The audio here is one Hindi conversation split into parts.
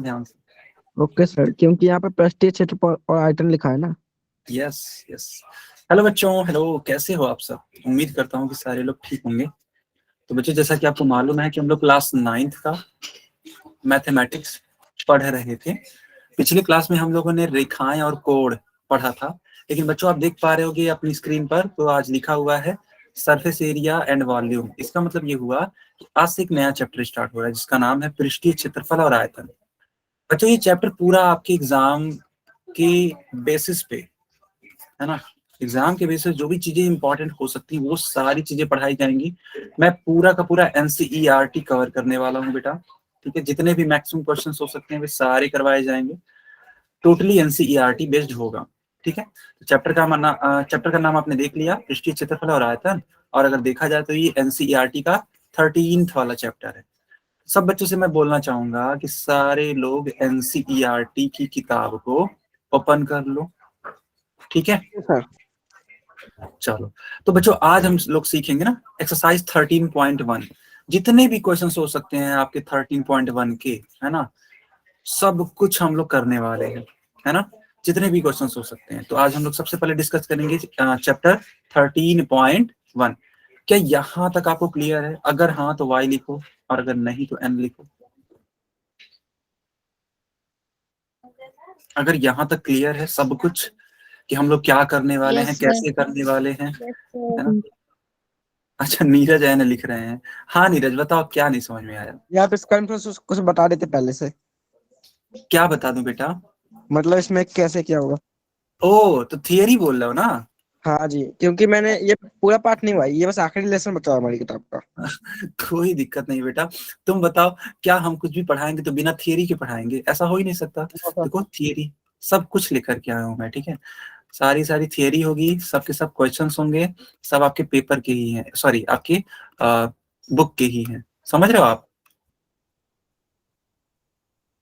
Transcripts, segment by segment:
ध्यान से। ओके सर, क्योंकि यहाँ पे पृष्ठीय क्षेत्रफल और आयतन लिखा है ना। Yes yes. हेलो बच्चों, हेलो, कैसे हो आप सब? उम्मीद करता हूँ कि सारे लोग ठीक होंगे। तो बच्चों, जैसा कि आपको मालूम है कि हम लोग क्लास 9th का मैथमेटिक्स पढ़ रहे थे। पिछले क्लास में हम लोगों ने रेखाएं और कोण पढ़ा था, लेकिन बच्चों आप देख पा रहे होगे अपनी स्क्रीन पर, तो आज लिखा हुआ है सरफेस एरिया एंड वॉल्यूम। इसका मतलब ये हुआ कि आज से एक नया चैप्टर स्टार्ट हो रहा है जिसका नाम है पृष्ठीय क्षेत्रफल और आयतन। बच्चों ये चैप्टर पूरा आपके एग्जाम के बेसिस पे, है ना, एग्जाम के बेसिस जो भी चीजें इंपॉर्टेंट हो सकती हैं वो सारी चीजें पढ़ाई जाएंगी। मैं पूरा का पूरा एनसीईआरटी कवर करने वाला हूँ बेटा। ठीक है, जितने भी मैक्सिमम क्वेश्चन हो सकते हैं वे सारे करवाए जाएंगे। टोटली एनसीईआरटी बेस्ड होगा। ठीक है, तो चैप्टर का नाम आपने देख लिया, पृष्ठीय क्षेत्रफल और आयतन। और अगर देखा जाए तो ये एनसीईआरटी का 13th वाला चैप्टर है। सब बच्चों से मैं बोलना चाहूंगा कि सारे लोग एनसीईआरटी की किताब को ओपन कर लो। ठीक है सर। चलो, तो बच्चों आज हम लोग सीखेंगे ना एक्सरसाइज 13.1। जितने भी क्वेश्चंस हो सकते हैं आपके 13.1 के, है ना, सब कुछ हम लोग करने वाले हैं, है ना। जितने भी क्वेश्चंस हो सकते हैं, तो आज हम लोग सबसे पहले डिस्कस करेंगे चैप्टर 13.1। क्या यहाँ तक आपको क्लियर है? अगर हाँ तो वाई लिखो, और अगर नहीं तो एन लिखो। अगर यहाँ तक क्लियर है सब कुछ कि हम लोग क्या करने वाले हैं, यस सर। कैसे करने वाले हैं, यस है सर। ना। अच्छा, नीरज है ना लिख रहे हैं। हाँ नीरज, बताओ क्या नहीं समझ में आया? यहाँ पे इसका इंफ्रेंस कुछ बता देते पहले से, क्या बता दूं बेटा? मतलब इसमें कैसे क्या होगा। ओ, तो थियरी बोल रहे हो ना? हाँ जी, क्योंकि मैंने ये पूरा पार्ट नहीं हुआ है, ये बस आखिरी लेसन बचा हुआ है हमारी किताब का। कोई दिक्कत नहीं बेटा। तुम बताओ, क्या हम कुछ भी पढ़ाएंगे तो बिना थियरी के पढ़ाएंगे? ऐसा हो ही नहीं सकता। हाँ सर। देखो थियरी सब कुछ लेकर के आया हूं मैं। ठीक है, सारी सारी थियरी होगी, सबके सब क्वेश्चंस होंगे। सब आपके पेपर के ही हैं, सॉरी आपके बुक के ही हैं। समझ रहे हो आप?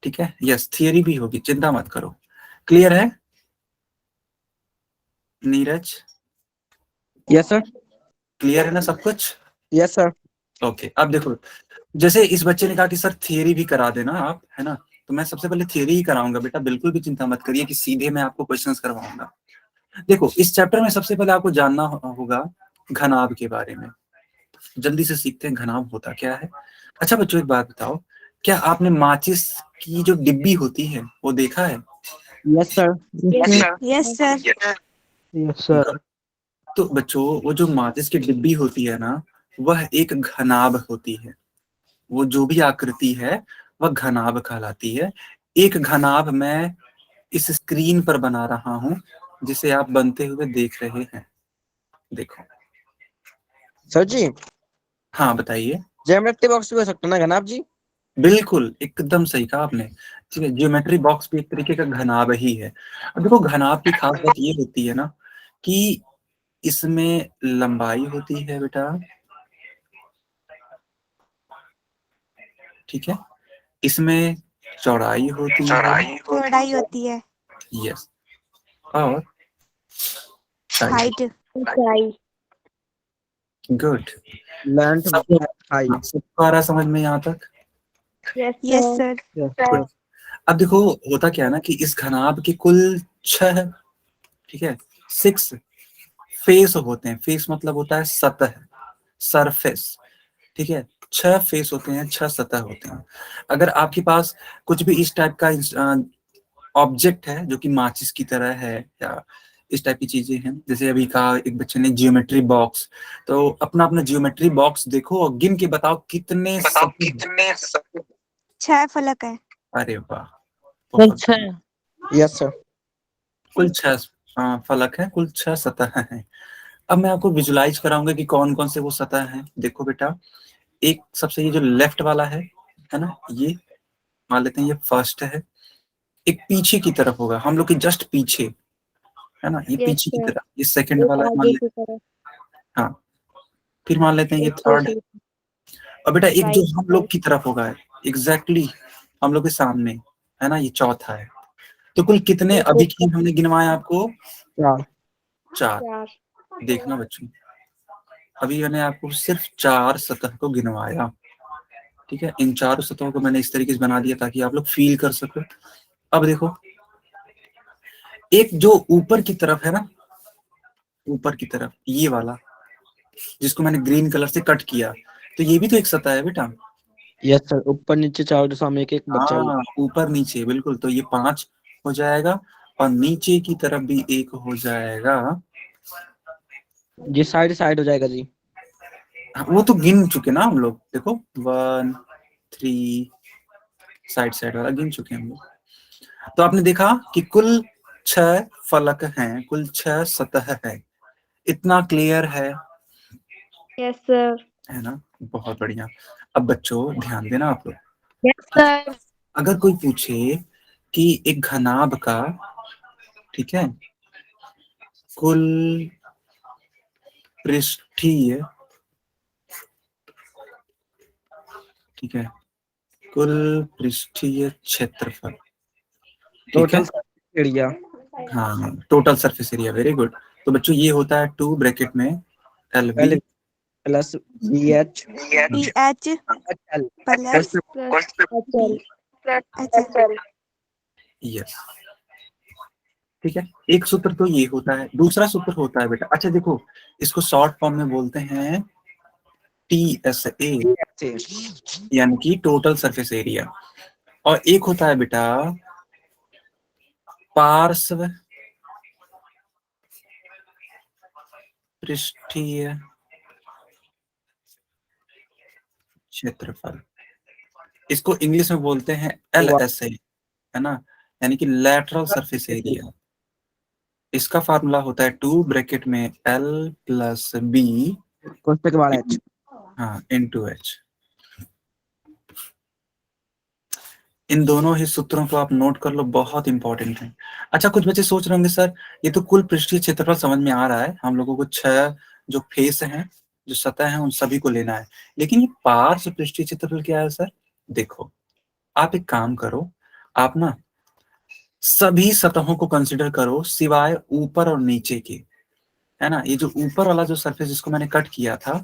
ठीक है, यस, थियरी भी होगी, चिंता मत करो। क्लियर है नीरज? Yes sir. क्लियर है ना सब कुछ? Yes sir. ओके, अब देखो, जैसे इस बच्चे ने कहा कि सर थियरी भी करा देना आप, है ना, तो मैं सबसे पहले थियरी ही कराऊंगा बेटा। बिल्कुल भी चिंता मत करिए कि सीधे मैं आपको क्वेश्चंस करवाऊंगा। देखो, इस चैप्टर में सबसे पहले आपको जानना होगा घनाभ के बारे में। जल्दी से सीखते हैं घनाभ होता क्या है। अच्छा बच्चों, एक बात बताओ, क्या आपने माचिस की जो डिब्बी होती है वो देखा है? Yes sir. Yes sir. Yes sir. Yes sir. तो बच्चों, वो जो माचिस की डिब्बी होती है ना, वह एक घनाभ होती है। वो जो भी आकृति है वह घनाभ कहलाती है। एक घनाभ मैं इस स्क्रीन पर बना रहा हूं, जिसे आप बनते हुए देख रहे हैं। देखो। सर जी, हाँ बताइए। ज्योमेट्री बॉक्स भी हो सकता है ना जनाब जी। बिल्कुल एकदम सही कहा आपने। ठीक है, ज्योमेट्री बॉक्स भी एक तरीके का घनाभ ही है। अब देखो, घनाभ की खास बात ये होती है ना कि इसमें लंबाई होती है बेटा। ठीक है, इसमें चौड़ाई होती है। चौड़ाई होती है। यस, और हाइट। ऊंचाई। गुड। लेंथ, सबको, हाइट। हाँ, सबको आ रहा है समझ में यहाँ तक? Yes sir. Yes Good. Sir. अब देखो, होता क्या है ना कि इस घनाभ के कुल 6, ठीक है, 6 फेस होते हैं। फेस मतलब होता है सतह, सरफेस। ठीक है, 6 फेस होते हैं, 6 सतह होते हैं। अगर आपके पास कुछ भी इस टाइप का ऑब्जेक्ट है जो कि माचिस की तरह है, या इस टाइप की चीजें हैं, जैसे अभी कहा एक बच्चे ने जियोमेट्री बॉक्स, तो अपना अपना जियोमेट्री बॉक्स देखो और गिन के बताओ कितने सतह। 6 फलक है। अरे वाह, बहुत अच्छा। Yes sir. कुल 6 फलक है, कुल 6 सतह हैं। अब मैं आपको विजुलाइज कराऊंगा कि कौन कौन से वो सतह हैं। देखो बेटा, एक सबसे ये जो लेफ्ट वाला है ना, ये मान लेते हैं ये फर्स्ट है। एक पीछे की तरफ होगा, हम लोग के जस्ट पीछे, है ना, ये यस पीछे की सर। तरफ ये सेकंड एक वाला है, मान आगे लेते की तरफ। हैं। हाँ, फिर मान लेते हैं ये एक थर्ड है। पीछे। और बेटा एक जो राइट हम लोग साइड। की तरफ होगा, एग्जैक्टली हम लोग के सामने, है ना, ये चौथा है। तो कुल कितने एक अभी की ऊपर। हमने गिनवाए आपको? चार। 4। 4। देखना बच्चों, अभी मैंने आपको सिर्फ 4 सतह को गिनवाया। ठीक है, इन चारों सतहों को मैंने इस तरीके से बना दिया ताकि आप लोग फील कर सको। अब देखो, एक जो ऊपर की तरफ है ना, ऊपर की तरफ ये वाला जिसको मैंने ग्रीन कलर से कट किया, तो ये भी तो एक सतह है बेटा। यस सर, ऊपर नीचे चारों दिशा में एक एक बच्चा हुआ। हाँ, ऊपर नीचे बिल्कुल, तो ये 5 हो जाएगा और नीचे की तरफ भी 1 हो जाएगा। जी साइड साइड हो जाएगा जी। हाँ, वो तो गिन चुके ना हम लोग, देखो 1 3 साइड साइड वाला गिन चुके हैं हम लोग। तो आपने देखा कि कुल 6 फलक हैं, कुल 6 सतह है। इतना क्लियर है? Yes sir. है ना, बहुत बढ़िया। अब बच्चों ध्यान देना आप लोग, यस सर। अगर कोई पूछे कि एक घनाभ का, ठीक है, कुल पृष्ठीय, ठीक है, कुल पृष्ठीय क्षेत्रफल, ठीक है, टोटल एरिया। हाँ total surface area, very good. तो बच्चों ये होता है 2 ब्रैकेट में LB L plus B H BH L plus HL। Yes, ठीक है। एक सूत्र तो ये होता है, दूसरा सूत्र होता है बेटा, अच्छा देखो, इसको शॉर्ट फॉर्म में बोलते हैं TSA, यानी कि टोटल सरफेस एरिया। और एक होता है बेटा पार्श्व पृष्ठीय क्षेत्रफल, इसको इंग्लिश में बोलते हैं LSA, है ना, यानी कि लैटरल सरफेस एरिया। इसका फार्मूला होता है 2 ब्रैकेट में L प्लस B, कोष्टक के बाद एच। हाँ इंटू H। इन दोनों ही सूत्रों को आप नोट कर लो, बहुत इंपॉर्टेंट है। अच्छा, कुछ बच्चे सोच रहे होंगे सर ये तो कुल पृष्ठीय क्षेत्रफल समझ में आ रहा है, हम लोगों को 6 जो फेस हैं, जो सतह हैं, उन सभी को लेना है, लेकिन ये पार्श्व पृष्ठीय क्षेत्रफल क्या है सर? देखो, आप एक काम करो, आप ना सभी सतहों को कंसिडर करो सिवाय ऊपर और नीचे के, है ना। ये जो ऊपर वाला जो सरफेस जिसको मैंने कट किया था,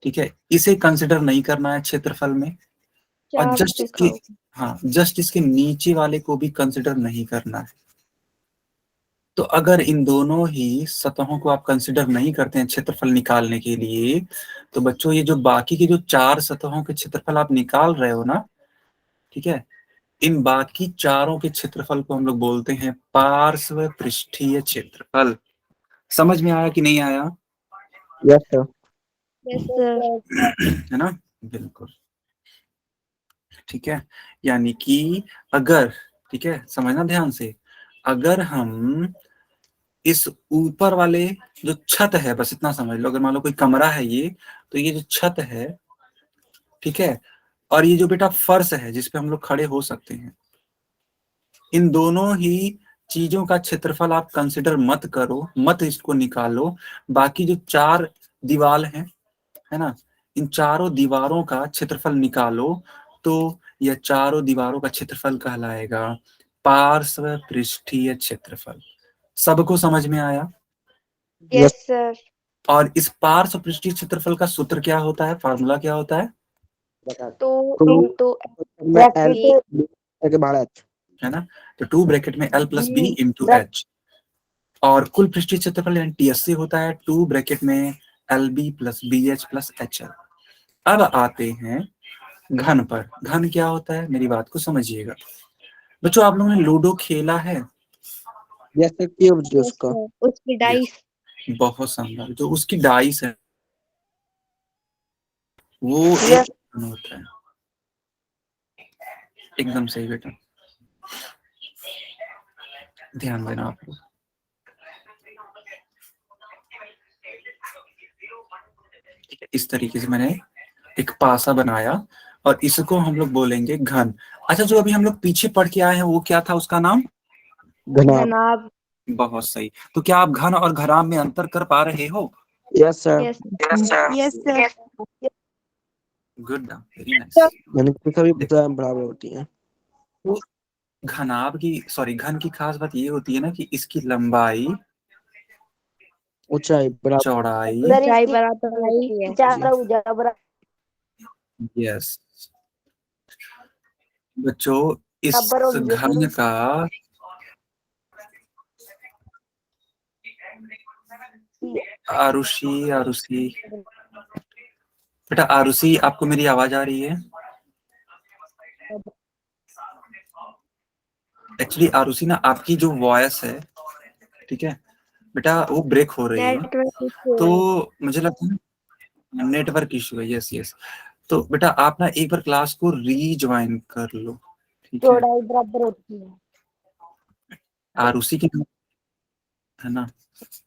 ठीक है, इसे कंसिडर नहीं करना है क्षेत्रफल में, और जस्ट इसके, हाँ जस्ट इसके नीचे वाले को भी कंसिडर नहीं करना है। तो अगर इन दोनों ही सतहों को आप कंसिडर नहीं करते हैं क्षेत्रफल निकालने के लिए, तो बच्चों ये जो बाकी की जो 4 सतहों के क्षेत्रफल आप निकाल रहे हो ना, ठीक है, इन बाकी चारों के क्षेत्रफल को हम लोग बोलते हैं पार्श्व पृष्ठीय क्षेत्रफल। समझ में आया कि नहीं आया? Yes sir. Yes sir. है ना, बिल्कुल, ठीक है। यानी कि अगर, ठीक है, समझना ध्यान से, अगर हम इस ऊपर वाले जो छत है, बस इतना समझ लो, अगर मान लो कोई कमरा है ये, तो ये जो छत है, ठीक है, और ये जो बेटा फर्श है जिसपे हम लोग खड़े हो सकते हैं, इन दोनों ही चीजों का क्षेत्रफल आप कंसिडर मत करो, मत इसको निकालो। बाकी जो 4 दीवार हैं, है ना, इन चारों दीवारों का क्षेत्रफल निकालो, तो यह चारों दीवारों का क्षेत्रफल कहलाएगा पार्श्व पृष्ठीय क्षेत्रफल। सबको समझ में आया? Yes sir. और इस पार्श्व पृष्ठीय क्षेत्रफल का सूत्र क्या होता है, फार्मूला क्या होता है? टू इंटू मैं एल के बाद एच, है ना, तो 2 ब्रैकेट में L plus B into H। और कुल पृष्ठीय क्षेत्रफल यानी TSC होता है 2 ब्रैकेट में LB plus BH plus HL। अब आते हैं घन पर। घन क्या होता है, मेरी बात को समझिएगा बच्चों। आप लोगों ने लूडो खेला है? यस सर, क्यूब जो उसका उसकी डाइस। बहुत शानदार, जो उसकी डाइस है वो एक घन होता है। एकदम सही बेटा, ध्यान देना आप लोग। ठीक है, इस तरीके से मैंने एक पासा बनाया और इसको हम लोग बोलेंगे घन। अच्छा, जो अभी हम लोग पीछे पढ़ के आए हैं वो क्या था, उसका नाम? घनाभ। बहुत सही। तो क्या आप घन और घराभ में अंतर कर पा रहे हो? Yes sir. Yes sir. Good, very nice. मैंने सभी बराबर होती हैं। तो घनाभ की, सॉरी, घन की खास बात ये होती है ना कि इसकी लंबाई, ऊंचाई बराबर, चौड़ाई, ऊंचाई बराबर होती है। यस, बच्चों इस बराबर हो गया घन का आरुषि आरुषि बेटा आरुषि, आपको मेरी आवाज आ रही है? एक्चुअली आरुषि ना, आपकी जो वॉइस है, ठीक है बेटा, वो ब्रेक हो रही है। नेटवर्क इशू तो है। मुझे लगता है नेटवर्क इशू है। Yes yes. तो बेटा आप ना एक बार क्लास को रीज्वाइन कर लो, ठीक है? चौड़ाई बराबर होती है। आरुषि के है ना,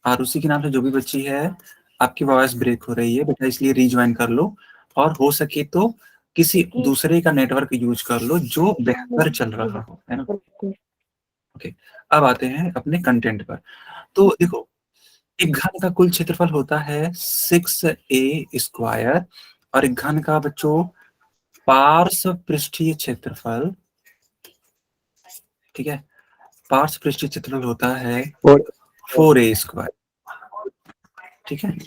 आरुषि के नाम से जो भी बच्ची है, आपकी वॉइस ब्रेक हो रही है बेटा, इसलिए रीज्वाइन कर लो। और हो सके तो किसी दूसरे का नेटवर्क यूज कर लो जो बेहतर चल रहा हो, है ना? ओके, अब आते हैं अपने कंटेंट पर। तो देखो, एक घन का कुल क्षेत्रफल होता है 6a² और एक घन का बच्चों पार्श्व पृष्ठीय क्षेत्रफल, ठीक है, पार्श्व पृष्ठीय क्षेत्रफल होता है 4a², ठीक है?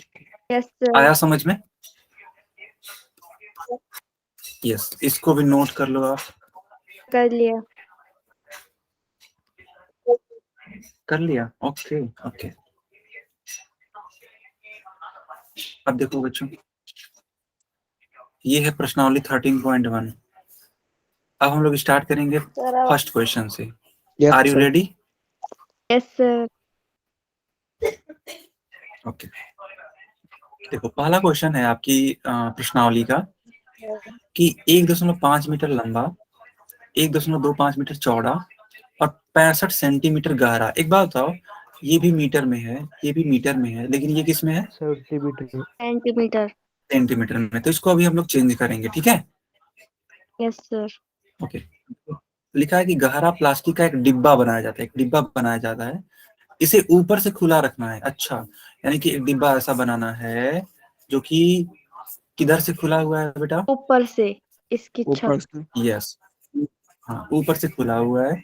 Yes sir. आया समझ में? यस, इसको भी नोट कर लो आप। कर लिया। कर लिया? Okay okay. अब देखो बच्चों, ये है प्रश्नावली 13.1। अब हम लोग स्टार्ट करेंगे सर फर्स्ट क्वेश्चन से। Yes, are you sir. Ready? Yes sir. Okay, देखो पहला क्वेश्चन है आपकी प्रश्नावली का कि 1.5 मीटर लंबा, 1.25 मीटर चौड़ा और 65 सेंटीमीटर गहरा। एक बात बताओ, ये भी मीटर में है, ये भी मीटर में है, लेकिन ये किस में है? सेंटीमीटर। सेंटीमीटर। सेंटीमीटर में। तो इसको अभी हम लोग चेंज करेंगे, ठीक है? Yes sir. ओके, लिखा है कि गहरा प्लास्टिक का एक डिब्बा बनाया जाता है, एक डिब्बा बनाया जाता है, इसे ऊपर से खुला रखना है। अच्छा, यानी कि एक डिब्बा ऐसा बनाना है जो कि किधर से खुला हुआ है बेटा? ऊपर से, इसकी ऊपर छत। से। यस, हाँ ऊपर से खुला हुआ है।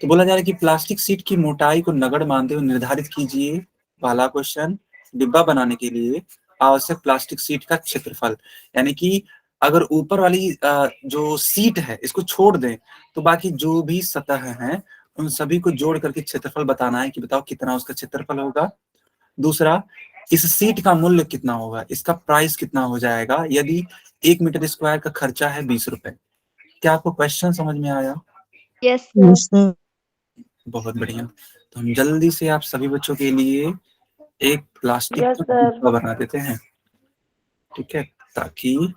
तो बोला जा रहा है कि प्लास्टिक शीट की मोटाई को नगण्य मानते हुए निर्धारित कीजिए। पहला क्वेश्चन, डिब्बा बनाने के लिए आवश्यक प्लास्टिक शीट का क्षेत्रफल, यानी कि अगर ऊपर वाली जो सीट है इसको छोड़ दें तो बाकी जो भी सतह है उन सभी को जोड़ करके क्षेत्रफल बताना है कि बताओ कितना उसका क्षेत्रफल होगा। दूसरा, इस सीट का मूल्य कितना होगा, इसका प्राइस कितना हो जाएगा यदि 1 मीटर स्क्वायर का खर्चा है 20 रुपए। क्या आपको क्वेश्चन समझ में आया? Yes sir. sir. बहुत बढ़िया। तो हम जल्दी से आप सभी बच्चों के लिए एक प्लास्टिक यस का सर। डिब्बा बना देते हैं, ठीक है, ताकि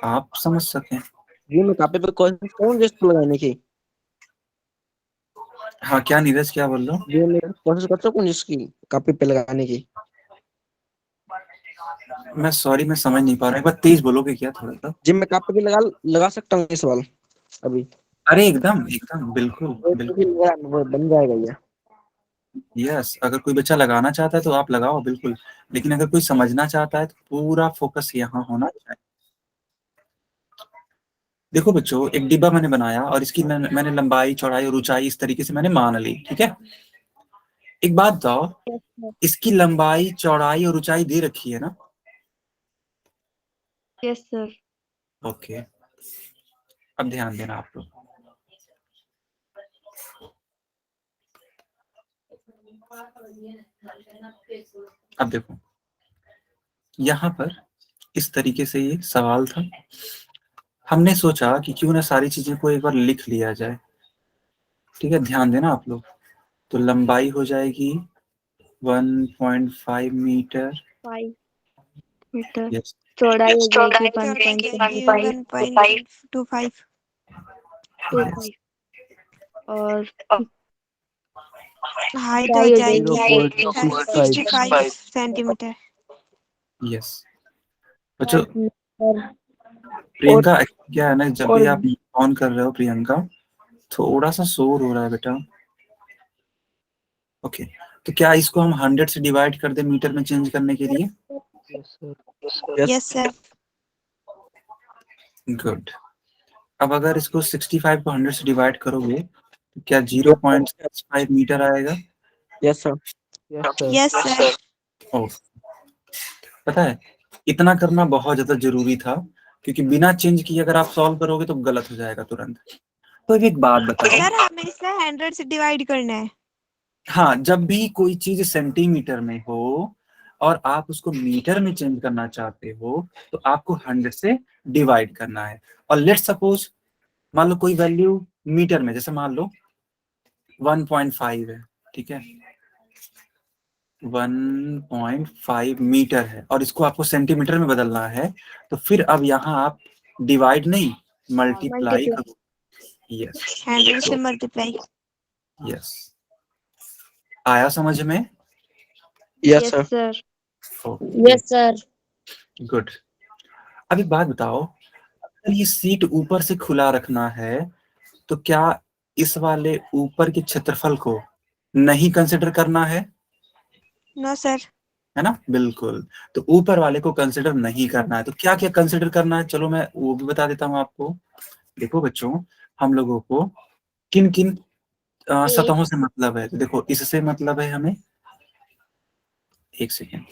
आप समझ सकें। ये मैं कापी पे कौन जिसको लगाने की? हाँ क्या नीरज, क्या बोल रहा हूँ? ये मैं कोशिश करता हूँ जिसकी कापी पे लगाने की। मैं सॉरी, मैं समझ नहीं पा रहा, एक बार तेज बोलोगे क्या थोड़ा सा? जिम में कापी पे लगा सकता हूँ इस वाल अभी? अरे एकदम एकदम, बिल्कुल बिल्कुल। वो बन जाएगा ये। यस, अगर कोई बच्चा लगाना चाहता है तो आप लगाओ बिल्कुल, लेकिन अगर कोई समझना चाहता है तो पूरा फोकस यहाँ होना चाहिए। देखो बच्चों, एक डिब्बा मैंने बनाया और इसकी मैंने लंबाई चौड़ाई और ऊंचाई इस तरीके से मैंने मान ली, ठीक है? एक बात बताओ, यस सर। इसकी लंबाई चौड़ाई और ऊंचाई दे रखी है ना? Yes sir. ओके, अब ध्यान देना आप लोग। अब देखो, यहाँ पर इस तरीके से ये सवाल था, हमने सोचा कि क्यों ना सारी चीजें को एक बार लिख लिया जाए, ठीक है? ध्यान देना आप लोग। तो लंबाई हो जाएगी 1.5 मीटर। 5 मीटर। यस, चौड़ाई हो जाएगी चौड़ाई की 1.25 1.25 और हाइट हो ऊंचाई हो जाएगी जाएगी 65 सेंटीमीटर। यस बच्चों, और प्रियंका क्या है ना, जब भी और आप ऑन कर रहे हो प्रियंका, थोड़ा सा शोर हो रहा है बेटा। ओके, तो क्या इसको हम 100 से डिवाइड कर दे मीटर में चेंज करने के लिए? Yes sir. गुड। अब अगर इसको 65 को 100 से डिवाइड करोगे तो क्या 0.65 मीटर आएगा? Yes sir. Yes sir. Oh, पता है इतना करना बहुत ज्यादा जरूरी था, क्योंकि बिना चेंज किए अगर आप सॉल्व करोगे तो गलत हो जाएगा तुरंत। तो एक बात बताओ, सर हमें इसे 100 से डिवाइड करना है। हाँ, जब भी कोई चीज सेंटीमीटर में हो और आप उसको मीटर में चेंज करना चाहते हो तो आपको 100 से डिवाइड करना है। और लेट सपोज मान लो कोई वैल्यू मीटर में, जैसे मान लो 1.5 है, ठीक है, 1.5 मीटर है और इसको आपको सेंटीमीटर में बदलना है, तो फिर अब यहाँ आप डिवाइड नहीं मल्टीप्लाई करो। यस 100 से मल्टीप्लाई। यस, आया समझ में? Yes sir. Sir. Yes sir. Good. अब एक बात बताओ, अगर ये सीट ऊपर से खुला रखना है तो क्या इस वाले ऊपर के क्षेत्रफल को नहीं कंसिडर करना है? No sir. है ना, बिल्कुल। तो ऊपर वाले को कंसिडर नहीं करना है, तो क्या क्या कंसिडर करना है, चलो मैं वो भी बता देता हूँ आपको। देखो बच्चों, हम लोगों को किन किन सतहों से मतलब है, तो देखो इससे मतलब है हमें, एक सेकेंड,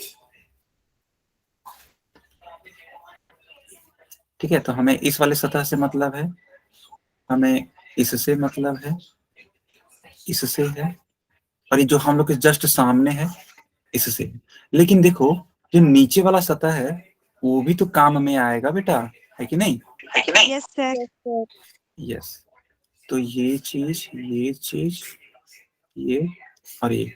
ठीक है, तो हमें इस वाले सतह से मतलब है, हमें इससे मतलब है, इससे है, और ये जो हम लोग के जस्ट सामने है इससे। लेकिन देखो जो नीचे वाला सतह है वो भी तो काम में आएगा बेटा, है कि नहीं? Yes sir. यस, तो ये चीज, ये चीज, ये और ये,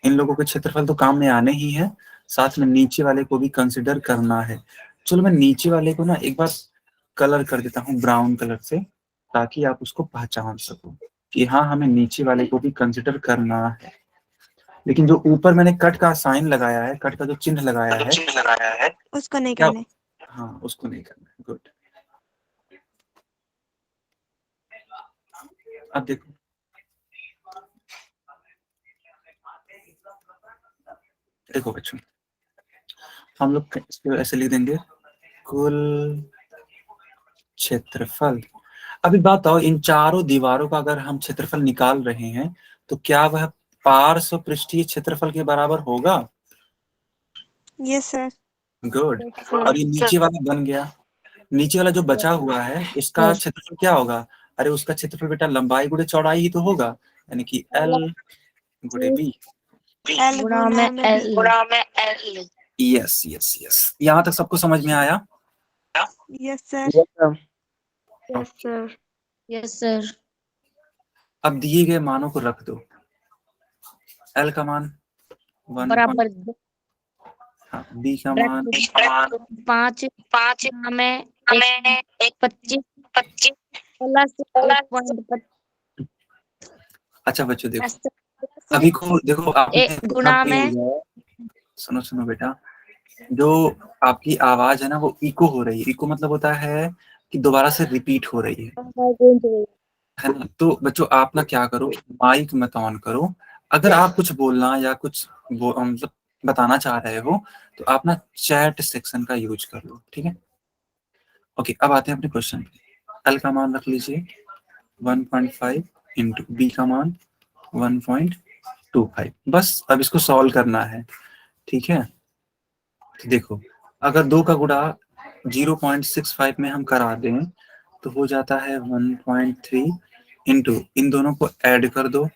इन लोगों के क्षेत्रफल तो काम में आने ही है, साथ में नीचे वाले को भी कंसिडर करना है। चलो मैं नीचे वाले को ना एक बार कलर कर देता हूँ ब्राउन कलर से, ताकि आप उसको पहचान सको कि हाँ हमें नीचे वाले को भी कंसिडर करना है। लेकिन जो ऊपर मैंने कट का साइन लगाया है, कट का जो चिन्ह लगाया है, उसको नहीं क्या? करना है। हाँ, उसको नहीं करना है। गुड। अब देखो, देखो बच्चों, हम लोग इसको ऐसे लिख देंगे, कुल क्षेत्रफल। अभी बात बताओ, इन चारों दीवारों का अगर हम क्षेत्रफल निकाल रहे हैं तो क्या वह पार्श्व पृष्ठीय क्षेत्रफल के बराबर होगा? Yes sir. गुड। और ये नीचे वाला बन गया, नीचे वाला जो बचा हुआ है उसका क्षेत्रफल क्या होगा? अरे उसका क्षेत्रफल बेटा लंबाई गुणे चौड़ाई ही तो होगा, यानी कि L गुणे B। एल गुणा गुना में में L. B. Yes yes yes, यहाँ तक सबको समझ में आया? Yes sir. Yes sir. Yes sir. अब दिए गए मानों को रख दो। L का मान 1, बराबर हाँ, B का मान 5 में 25 प्लस 1.25। अच्छा बच्चों देखो, अभी को देखो आपने गुणा में सुनो सुनो बेटा, जो आपकी आवाज है ना वो इको हो रही है। इको मतलब होता है कि दोबारा से रिपीट हो रही है ना। तो बच्चों आप ना क्या करो, माइक मत ऑन करो। अगर आप कुछ बोलना या कुछ मतलब बताना चाह रहे हो तो आप ना चैट सेक्शन का यूज कर लो, ठीक है? ओके, अब आते हैं अपने क्वेश्चन पे। एल का मान रख लीजिए 1.5 इंटू बी का मान 1.25। बस अब इसको सॉल्व करना है, ठीक है? तो देखो, अगर 2 का गुणा 0.65 में हम करा दें तो हो जाता है 1.3 इंटू, इन दोनों को ऐड कर दो,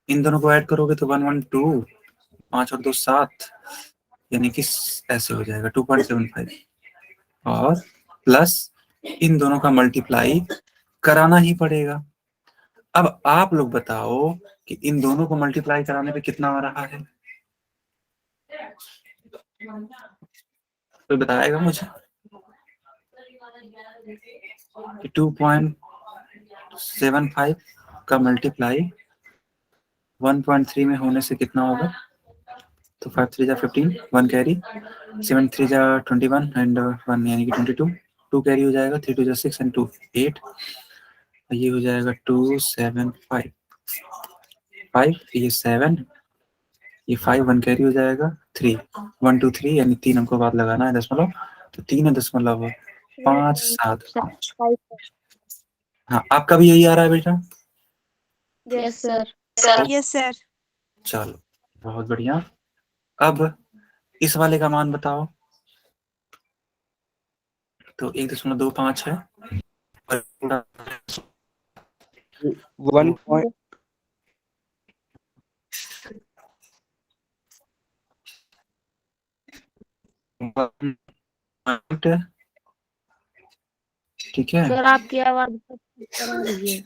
इन दोनों को ऐड करोगे तो 112, 5 और 2 7, यानी कि ऐसे हो जाएगा 2.75, और प्लस इन दोनों का मल्टीप्लाई कराना ही पड़ेगा। अब आप लोग बताओ कि इन दोनों को मल्टीप्लाई कराने पे कितना आ रहा है? कोई बताएगा मुझे? 2.75 का मल्टीप्लाई 1.3 में होने से कितना होगा? तो 5 3 जा 15, 1 कैरी, 7 3 जा 21 एंड 1 यानी कि 22, 2 कैरी हो जाएगा, 3 2 जा 6 एंड 2 8, ये हो जाएगा 2 7 5, 5 ये 7, ये 5 1 कैरी हो जाएगा, 3 1 2 3 यानी 3 हमको बाद लगाना है दशमलव, तो 3 है दशमलव 5 7 5। हाँ, आपका भी यही आ रहा है बेटा? Yes sir. Yes sir. चलो बहुत बढ़िया। अब इस वाले का मान बताओ। तो 1.25 है और पूरा 1 point 1 है, ठीक है सर आपकी आवाज आ रही है।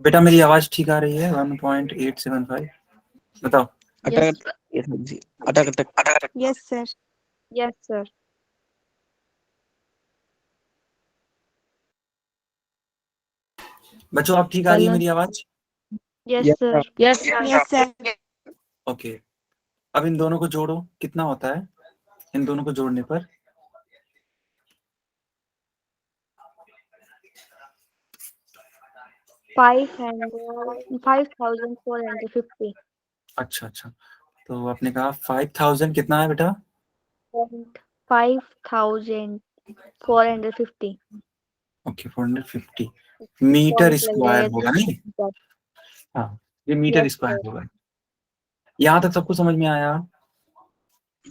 बेटा, मेरी आवाज ठीक आ रही है? 1.875 बताओ। अटक अटक अटक अटक। Yes, sir. Yes, sir. बच्चों आप ठीक आ रही है मेरी आवाज? Yes, Yes, sir. Yes Yes, sir. Okay, अब इन दोनों को जोड़ो, कितना होता है इन दोनों को जोड़ने पर? 5,450. अच्छा, तो आपने कहा 5000 कितना है बेटा? 5,450. ओके, 450 मीटर Point लग स्क्वायर जाएगा। होगा नहीं? हाँ, ये मीटर Yes, स्क्वायर sir. होगा। यहाँ तक सबको समझ में आया?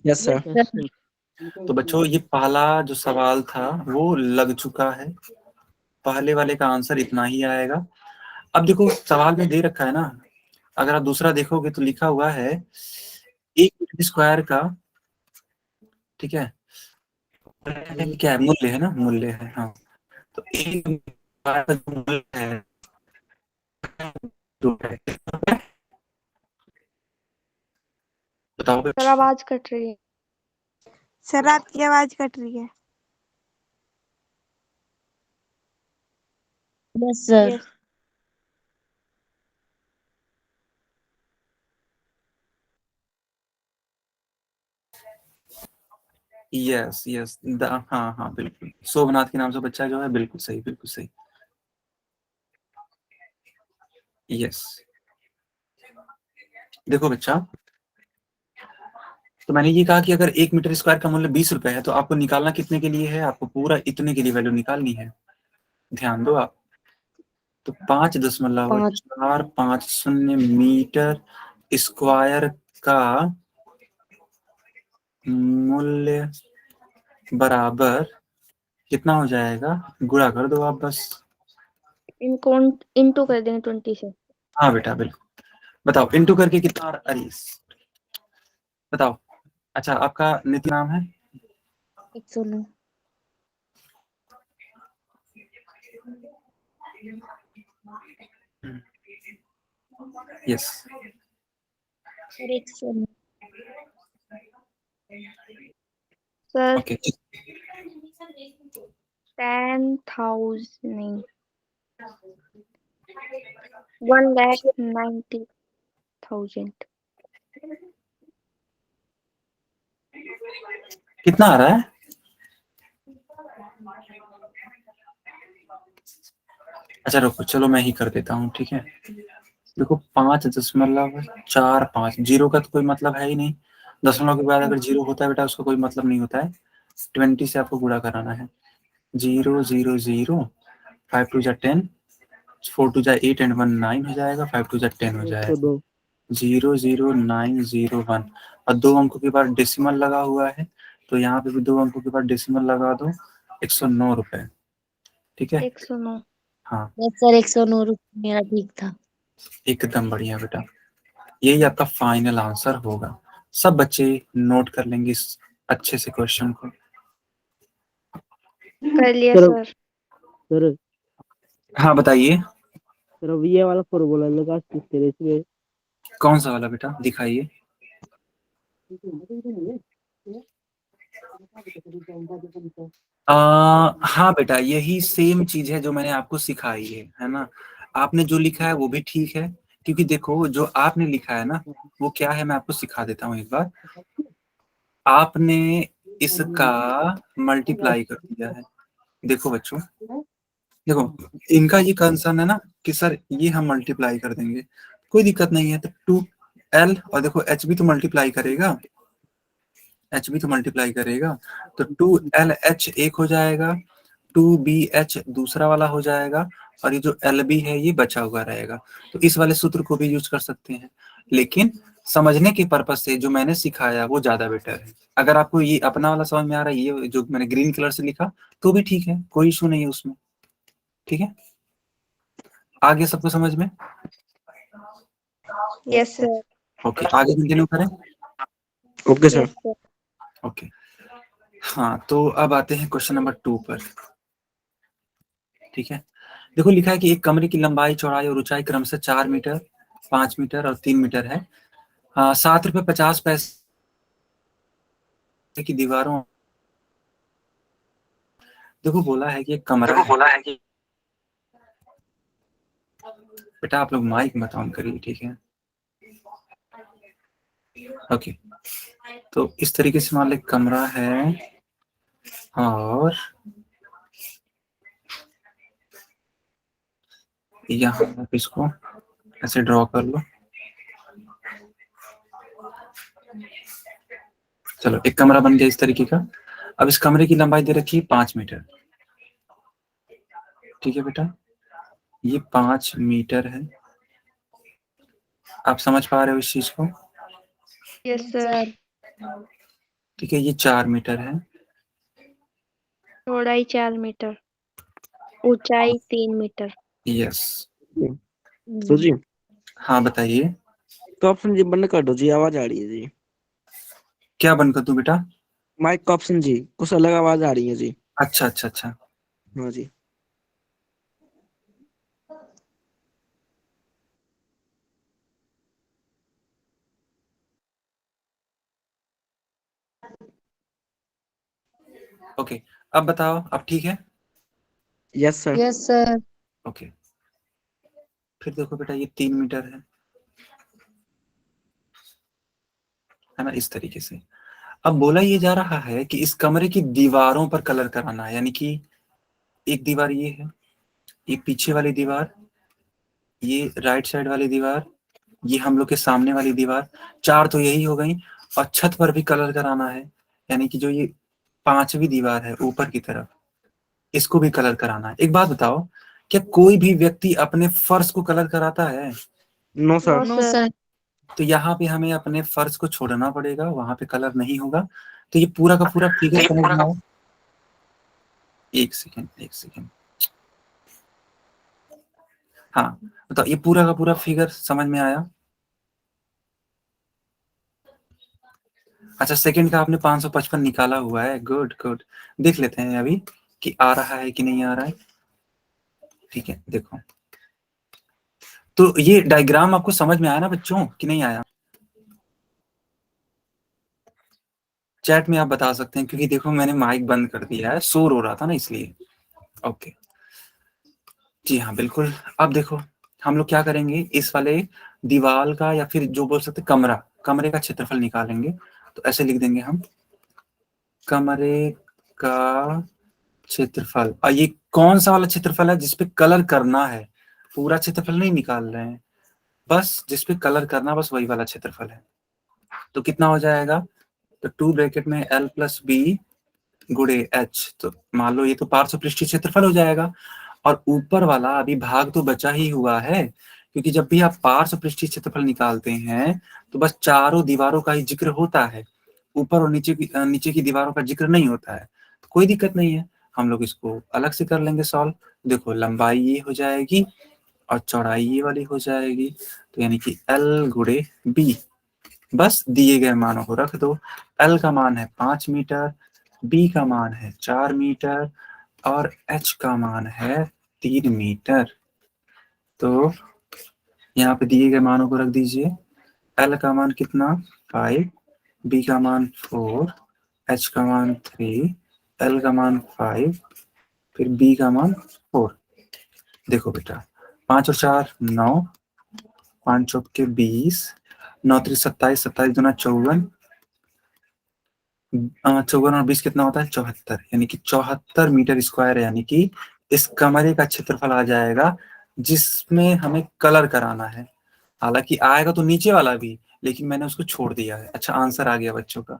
yes sir. Yes, तो बच्चों ये पहला जो सवाल था वो लग चुका है, पहले वाले का आंसर इतना ही आएगा। अब देखो सवाल में दे रखा है ना, अगर आप दूसरा देखोगे तो लिखा हुआ है 1 मीटर स्क्वायर का, ठीक है, क्या है? मूल्य है ना, मूल्य है। हाँ, तो 1 मीटर स्क्वायर का जो मूल्य है तो है, बताओ सर बेटा। आवाज कट रही है। सर आपकी आवाज कट रही है। yes, sir. Yes. Yes yes, हाँ बिल्कुल, शोभनाथ के नाम से बच्चा जो है, बिल्कुल सही, बिल्कुल सही। यस, देखो बच्चा, तो मैंने ये कहा कि अगर 1 मीटर स्क्वायर का मूल्य 20 रुपए है तो आपको निकालना कितने के लिए है? आपको पूरा इतने के लिए वैल्यू निकालनी है, ध्यान दो आप। तो 5.450 मीटर स्क्वायर का मूल्य बराबर कितना हो जाएगा? गुणा कर दो आप बस। इनको इंटू कर देंगे 20 से। हाँ बेटा बिल्कुल, बताओ इंटू करके कितना? अरे बताओ। अच्छा, आपका नित्य नाम है? 109. Yes, Sir, 109. सर ओके 10,000 नहीं 1,90,000. कितना आ रहा है? अच्छा रुको, चलो मैं ही कर देता हूँ, ठीक है। देखो 5.45, जीरो का तो कोई मतलब है ही नहीं, दशमलव के बाद अगर जीरो होता है बेटा उसका कोई मतलब नहीं होता है। 20 से आपको गुणा कराना है। 0 0 0, 5 2 10, 4 2 8 एंड 1 9 हो जाएगा, 5 2 10 हो जाएगा। 00901 और 2 अंकों के बाद डेसिमल लगा हुआ है, तो यहाँ पे भी 2 अंकों के बाद डेसिमल लगा दो। 109 रुपए, ठीक है। 109. हाँ, Yes, sir. 109 रुपये मेरा ठीक था। एकदम बढ़िया बेटा, यही आपका फाइनल आंसर होगा। सब बच्चे नोट कर लेंगे इस अच्छे से क्वेश्चन को। कर लिया सर सर. हाँ बताइए, सर अब ये वाला फॉर्मूला लगा सकते हैं इसमें। कौन सा वाला बेटा दिखाइए? हाँ बेटा, यही सेम चीज है जो मैंने आपको सिखाई है ना। आपने जो लिखा है वो भी ठीक है, क्योंकि देखो जो आपने लिखा है ना वो क्या है, मैं आपको सिखा देता हूँ एक बार। आपने इसका मल्टीप्लाई कर दिया है। देखो बच्चों, देखो इनका ये कंसर्न है ना कि सर ये हम मल्टीप्लाई कर देंगे, कोई दिक्कत नहीं है। तो 2l और देखो h भी तो मल्टीप्लाई करेगा, h भी तो मल्टीप्लाई करेगा, तो 2lh एक हो जाएगा, 2bh दूसरा वाला हो जाएगा, और ये जो lb है ये बचा हुआ रहेगा। तो इस वाले सूत्र को भी यूज कर सकते हैं, लेकिन समझने के पर्पज से जो मैंने सिखाया वो ज्यादा बेटर है। अगर आपको ये अपना वाला समझ में आ रहा है, ये जो मैंने ग्रीन कलर से लिखा, तो भी ठीक है, कोई इशू नहीं है उसमें। ठीक है, आगे सबको समझ में? Yes sir. ओके, आगे कंटिन्यू करें। Okay sir. Yes sir. Okay, हाँ तो अब आते हैं क्वेश्चन नंबर 2 पर। ठीक है, देखो लिखा है कि एक कमरे की लंबाई, चौड़ाई और ऊंचाई क्रमशः 4 मीटर, 5 मीटर और 3 मीटर है। 7 रुपये 50 पैसे की दीवारों। देखो बोला है कि एक कमरा है। बेटा आप लोग माइक मत ऑन करिए, ठीक है? ओके, तो इस तरीके से मान लो एक कमरा है और यहाँ आप इसको ऐसे ड्रॉ कर लो। चलो, एक कमरा बन गया इस तरीके का। अब इस कमरे की लंबाई दे रखी है 5 मीटर। ठीक है बेटा, ये 5 मीटर है। आप समझ पा रहे हो इस चीज को? Yes sir. ठीक है, ये 4 मीटर है। चौड़ाई 4 मीटर, ऊंचाई 3 मीटर। यस। तो जी हाँ बताइए, तो ऑप्शन जी बंद कर दो जी, आवाज आ रही है जी। क्या बंद कर दूं बेटा? माइक का ऑप्शन जी, कुछ अलग आवाज आ रही है जी। अच्छा अच्छा अच्छा, हाँ जी। ओके। अब बताओ, अब ठीक है? Yes sir. Yes sir. Okay, फिर देखो बेटा, ये 3 मीटर है ना, इस तरीके से। अब बोला ये जा रहा है कि इस कमरे की दीवारों पर कलर कराना है, यानी कि एक दीवार ये है, ये पीछे वाली दीवार, ये राइट साइड वाली दीवार, ये हम लोग के सामने वाली दीवार। 4 तो यही हो गई, और छत पर भी कलर कराना है, यानी कि जो ये 5वीं दीवार है ऊपर की तरफ, इसको भी कलर कराना है। एक बात बताओ, क्या कोई भी व्यक्ति अपने फर्श को कलर कराता है? No sir. No sir. तो यहाँ पे हमें अपने फर्श को छोड़ना पड़ेगा, वहां पे कलर नहीं होगा। तो ये पूरा का पूरा फिगर समझ में आओ। एक सेकेंड, एक सेकेंड। हाँ बताओ, ये पूरा का पूरा फिगर समझ में आया? अच्छा, सेकंड का आपने 555 निकाला हुआ है, गुड गुड। देख लेते हैं अभी कि आ रहा है कि नहीं आ रहा है। ठीक है, देखो तो ये डायग्राम आपको समझ में आया ना बच्चों, कि नहीं आया? चैट में आप बता सकते हैं, क्योंकि देखो मैंने माइक बंद कर दिया है, शोर हो रहा था ना इसलिए। ओके, जी हाँ बिल्कुल। अब देखो हम लोग क्या करेंगे, इस वाले दीवाल का या फिर जो बोल सकते कमरे का क्षेत्रफल निकालेंगे। तो ऐसे लिख देंगे हम, कमरे का क्षेत्रफल। और ये कौन सा वाला क्षेत्रफल है जिसपे कलर करना है? पूरा क्षेत्रफल नहीं निकाल रहे हैं, बस जिसपे कलर करना, बस वही वाला क्षेत्रफल है। तो कितना हो जाएगा? तो 2 ब्रैकेट में L + B गुणे H। तो मान लो ये तो पार्श्वपृष्ठीय क्षेत्रफल हो जाएगा, और ऊपर वाला अभी भाग तो बचा ही हुआ है, क्योंकि जब भी आप पार्श्वपृष्ठीय क्षेत्रफल निकालते हैं तो बस चारों दीवारों का ही जिक्र होता है, ऊपर और नीचे की दीवारों का जिक्र नहीं होता है। तो कोई दिक्कत नहीं है, हम लोग इसको अलग से कर लेंगे सॉल्व। देखो लंबाई ये हो जाएगी और चौड़ाई ये वाली हो जाएगी, तो यानी कि L गुणे B। बस दिए गए मानों को रख दो। L का मान है 5 मीटर, B का मान है 4 मीटर और H का मान है 3 मीटर। तो यहाँ पे दिए गए मानों को रख दीजिए। L का मान कितना? 5, B का मान 4, H का मान 3, L का मान 5, फिर B का मान 4। देखो बेटा, 5 और 4 9, 5 चौके 20, 9 3 27, 27 दूना 54, 54 और 20 कितना होता है? 74, यानी कि 74 मीटर स्क्वायर, यानी कि इस कमरे का क्षेत्रफल आ जाएगा जिसमें हमें कलर कराना है। हालांकि आएगा तो नीचे वाला भी, लेकिन मैंने उसको छोड़ दिया है। अच्छा, आंसर आ गया बच्चों का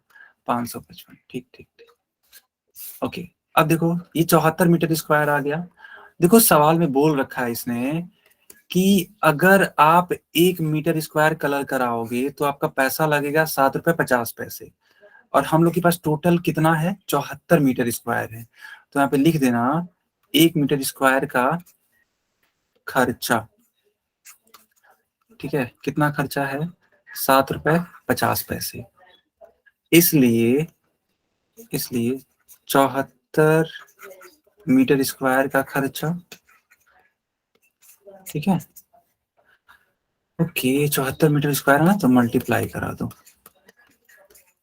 555। ठीक ठीक ठीक। ओके, अब देखो ये 74 मीटर स्क्वायर आ गया। देखो सवाल में बोल रखा है इसने कि अगर आप 1 मीटर स्क्वायर कलर कराओगे तो आपका पैसा लगेगा 7 रुपए 50 पैसे, और हम लोग के पास टोटल कितना है, 74 मीटर स्क्वायर है। तो यहाँ पे लिख देना 1 मीटर स्क्वायर का खर्चा, ठीक है, कितना खर्चा है, 7 रुपए 50 पैसे। इसलिए 74 मीटर स्क्वायर का खर्चा, ठीक है। ओके, 74 मीटर स्क्वायर है ना, तो मल्टीप्लाई करा दो।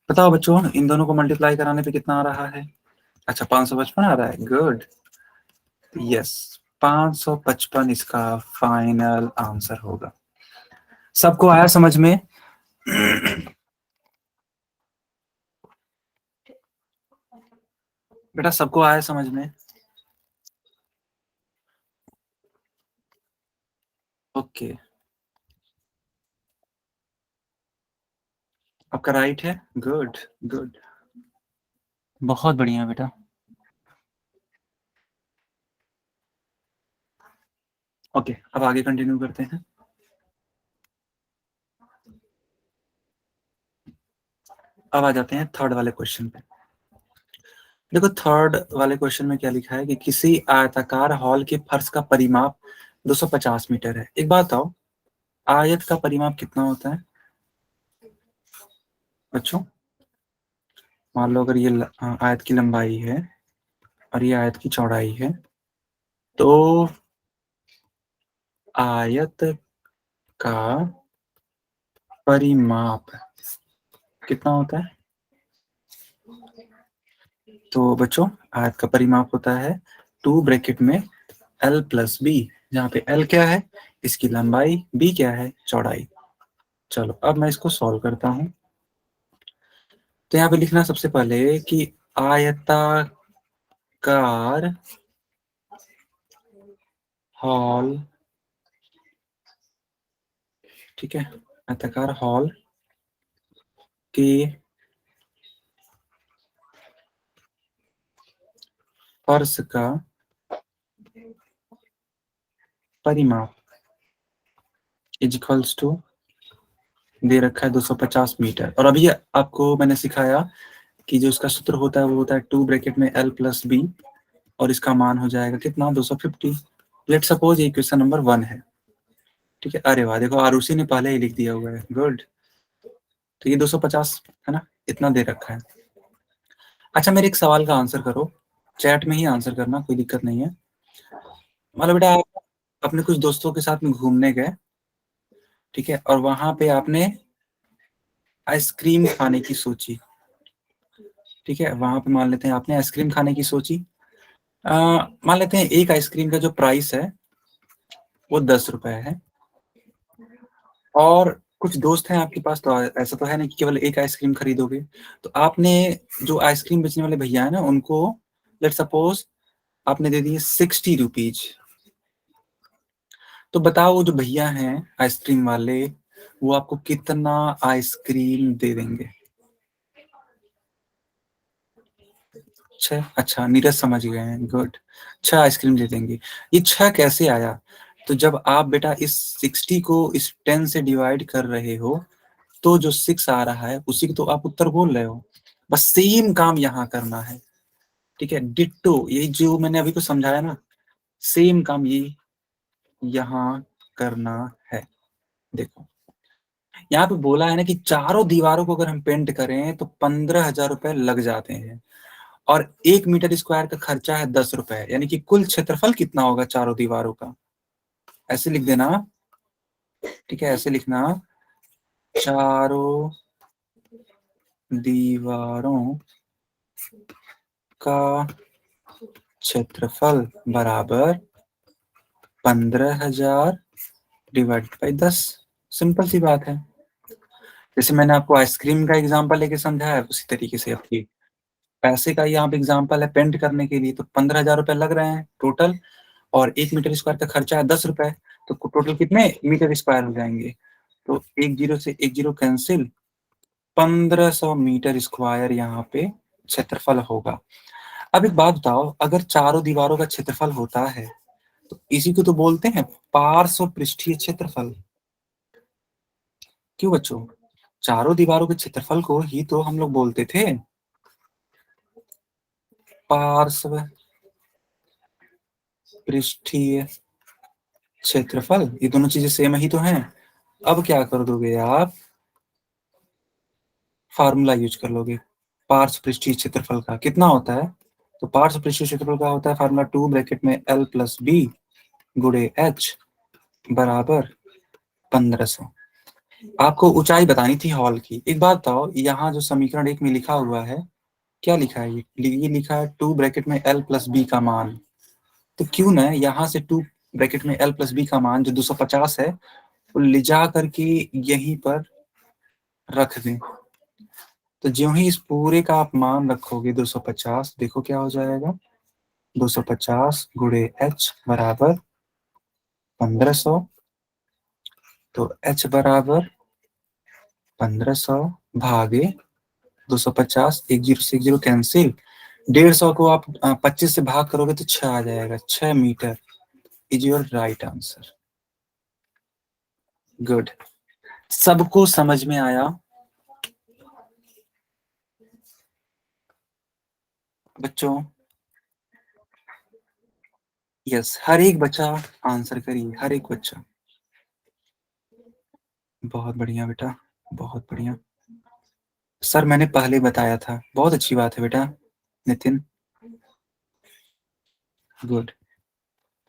बताओ बच्चों, इन दोनों को मल्टीप्लाई कराने पे कितना आ रहा है? अच्छा, 555 आ रहा है। गुड, यस, 555 इसका फाइनल आंसर होगा। सबको आया समझ में? बेटा सबको आया समझ में? ओके, आपका राइट है। गुड गुड, बहुत बढ़िया बेटा। ओके, अब आगे कंटिन्यू करते हैं। अब आ जाते हैं थर्ड वाले क्वेश्चन पे। देखो, थर्ड वाले क्वेश्चन में क्या लिखा है कि किसी आयताकार हॉल के फर्श का परिमाप 250 मीटर है। एक बात बताओ, आयत का परिमाप कितना होता है बच्चों? मान लो अगर ये आयत की लंबाई है और ये आयत की चौड़ाई है, तो आयत का परिमाप कितना होता है? तो बच्चों, आयत का परिमाप होता है 2 ब्रैकेट में L प्लस बी, जहाँ पे L क्या है, इसकी लंबाई, B क्या है, चौड़ाई। चलो अब मैं इसको सॉल्व करता हूँ। तो यहाँ पे लिखना सबसे पहले कि आयताकार हॉल, ठीक है, आयताकार हॉल के फर्श का परिमाप इज इक्वल्स टू, दे रखा है 250 मीटर। और अभी आपको मैंने सिखाया कि जो इसका सूत्र होता है वो होता है 2 ब्रैकेट में L प्लस बी, और इसका मान हो जाएगा कितना, 250। लेट सपोज ये क्वेश्चन नंबर 1 है, ठीक है। अरे वाह, देखो आरुषि ने पहले ही लिख दिया हुआ है। गुड, तो ये 250 है ना, इतना दे रखा है। अच्छा, मेरे एक सवाल का आंसर करो, चैट में ही आंसर करना, कोई दिक्कत नहीं है। मतलब बेटा, आप अपने कुछ दोस्तों के साथ में घूमने गए, ठीक है, और वहां पे आपने आइसक्रीम खाने की सोची, ठीक है। वहां पे मान लेते हैं आपने आइसक्रीम खाने की सोची। मान लेते हैं एक आइसक्रीम का जो प्राइस है वो 10 रुपए है, और कुछ दोस्त हैं आपके पास, तो ऐसा तो है नहीं कि केवल एक आइसक्रीम खरीदोगे। तो आपने जो आइसक्रीम बेचने वाले भैया है ना, उनको लेट सपोज आपने दे दिए 60 रुपीज। तो बताओ, वो जो भैया हैं आइसक्रीम वाले, वो आपको कितना आइसक्रीम दे देंगे? अच्छा, नीरज समझ गए हैं। गुड, 6 आइसक्रीम दे देंगे। ये 6 कैसे आया? तो जब आप बेटा इस 60 को इस 10 से डिवाइड कर रहे हो, तो जो 6 आ रहा है उसी को तो आप उत्तर बोल रहे हो। बस सेम काम यहाँ करना है, ठीक है, डिट्टो, ये जो मैंने अभी को समझाया ना, सेम काम ये यहाँ करना है। देखो, यहाँ पे बोला है ना कि चारों दीवारों को अगर हम पेंट करें तो 15,000 रुपए लग जाते हैं, और 1 मीटर स्क्वायर का खर्चा है 10 रुपए, यानी कि कुल क्षेत्रफल कितना होगा चारों दीवारों का? ऐसे लिख देना, ठीक है, ऐसे लिखना, चारों दीवारों का क्षेत्रफल बराबर 15,000 डिवाइड बाई 10। सिंपल सी बात है। जैसे मैंने आपको आइसक्रीम का एग्जांपल लेके समझाया, उसी तरीके से आपकी पैसे का यहाँ पे एग्जांपल है पेंट करने के लिए, तो 15,000 रुपए लग रहे हैं टोटल, और 1 मीटर स्क्वायर का खर्चा है 10 रुपए, तो टोटल कितने मीटर स्क्वायर हो जाएंगे? तो 1 0 से 1 0 कैंसिल, 1500 मीटर स्क्वायर यहाँ पे क्षेत्रफल होगा। अब एक बात बताओ, अगर चारों दीवारों का क्षेत्रफल होता है तो इसी को तो बोलते हैं पार्श्व पृष्ठीय क्षेत्रफल। क्यों बच्चों, चारों दीवारों के क्षेत्रफल को ही तो हम लोग बोलते थे पार्श्व पृष्ठीय क्षेत्रफल। ये दोनों चीजें सेम ही तो हैं। अब क्या कर दोगे आप, फार्मूला यूज कर लोगे। पार्श्व पृष्ठीय क्षेत्रफल का कितना होता है, तो पार्श्व पृष्ठीय क्षेत्रफल का होता है फार्मूला 2 ब्रैकेट में L प्लस बी गुणे H बराबर 1500। आपको ऊंचाई बतानी थी हॉल की। एक बात बताओ, यहाँ जो समीकरण 1 में लिखा हुआ है, क्या लिखा है? ये लिखा है 2 ब्रैकेट में L प्लस बी का मान। तो क्यों ना यहाँ से 2 ब्रैकेट में L प्लस बी का मान जो 250 है वो ले जा करके यहीं पर रख दें। तो ज्यों ही इस पूरे का आप मान रखोगे 250, देखो क्या हो जाएगा, 250 गुणे H बराबर 1500। तो H बराबर 1500 भागे 250, 10 से 10 कैंसिल, 150 को आप 25 से भाग करोगे तो 6 आ जाएगा। 6 metre is your right answer. Good, सबको समझ में आया? बच्चों यस, हर एक बच्चा आंसर करिए, हर एक बच्चा। बहुत बढ़िया बेटा, बहुत बढ़िया। सर मैंने पहले बताया था, बहुत अच्छी बात है बेटा नितिन, गुड।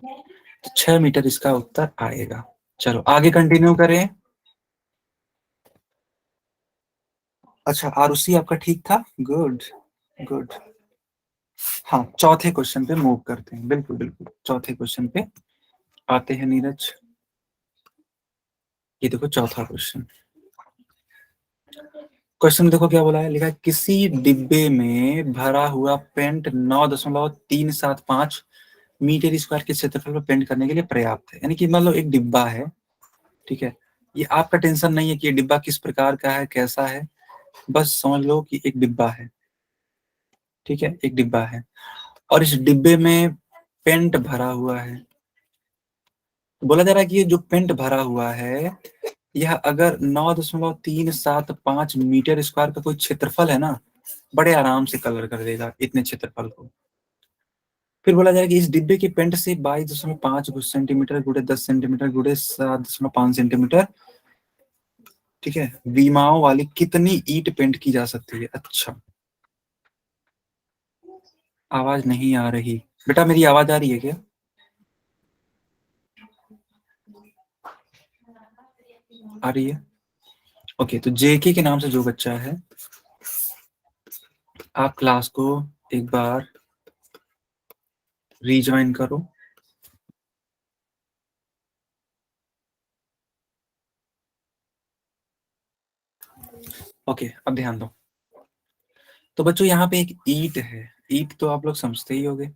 तो 6 मीटर इसका उत्तर आएगा। चलो आगे कंटिन्यू करें। अच्छा आरुषि आपका ठीक था, गुड गुड। हाँ चौथे क्वेश्चन पे मूव करते हैं, बिल्कुल बिल्कुल चौथे क्वेश्चन पे आते हैं नीरज। ये देखो चौथा क्वेश्चन। क्वेश्चन देखो क्या बोला है, लिखा है किसी डिब्बे में भरा हुआ पेंट 9.375 मीटर स्क्वायर के क्षेत्रफल पर पेंट करने के लिए पर्याप्त है। यानी कि मान लो एक डिब्बा है, ठीक है, ये आपका टेंशन नहीं है कि ये डिब्बा किस प्रकार का है, कैसा है, बस समझ लो कि एक डिब्बा है, ठीक है, एक डिब्बा है और इस डिब्बे में पेंट भरा हुआ है। बोला जा रहा है कि ये जो पेंट भरा हुआ है यह अगर 9.375 मीटर स्क्वायर का कोई क्षेत्रफल है ना, बड़े आराम से कलर कर देगा इतने क्षेत्रफल को। फिर बोला जाए कि इस डिब्बे के पेंट से 22.5 सेंटीमीटर गुणे 10 सेंटीमीटर गुणे 7.5 सेंटीमीटर, ठीक है, विमाओं वाली कितनी ईंट पेंट की जा सकती है। अच्छा आवाज नहीं आ रही बेटा, मेरी आवाज आ रही है क्या? आ रही है, ओके। तो जेके के नाम से जो बच्चा है, आप क्लास को एक बार रीज्वाइन करो। ओके अब ध्यान दो। तो बच्चों यहाँ पे एक ईंट है, ईंट तो आप लोग समझते ही होंगे।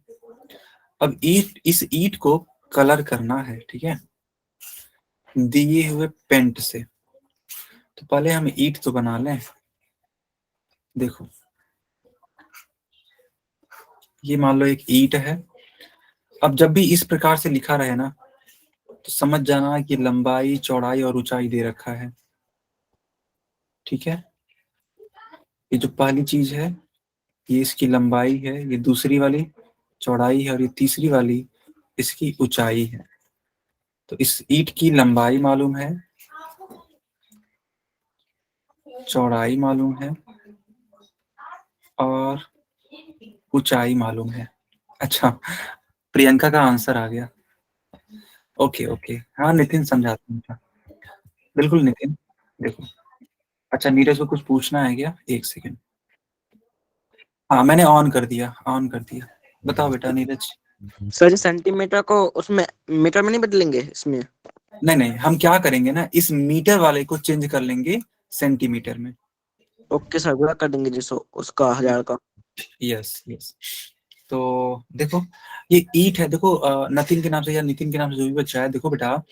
अब ईंट, इस ईंट को कलर करना है, ठीक है, दिए हुए पेंट से। तो पहले हम ईंट तो बना लें। देखो ये मान लो एक ईंट है। अब जब भी इस प्रकार से लिखा रहे ना तो समझ जाना कि लंबाई चौड़ाई और ऊंचाई दे रखा है, ठीक है। ये जो पहली चीज है ये इसकी लंबाई है, ये दूसरी वाली चौड़ाई है और ये तीसरी वाली इसकी ऊंचाई है। तो इस ईंट की लंबाई मालूम है, चौड़ाई मालूम है और ऊंचाई मालूम है। अच्छा प्रियंका का आंसर आ गया, ओके ओके। हाँ नितिन समझाता हूँ, बिल्कुल नितिन। देखो अच्छा नीरज को कुछ पूछना है क्या, एक सेकेंड। हाँ मैंने ऑन कर दिया, ऑन कर दिया। बताओ बेटा नीरज। सर सेंटीमीटर को उसमें मीटर में नहीं बदलेंगे इसमें? नहीं नहीं, हम क्या करेंगे ना, इस मीटर वाले को चेंज कर लेंगे सेंटीमीटर में। ओके सर, गुणा कर देंगे जिसको उसका 1000 का। Yes yes. तो देखो ये ईंट है, देखो नतिन के नाम से या नितिन के नाम से जो भी बच्चा है, देखो बेटा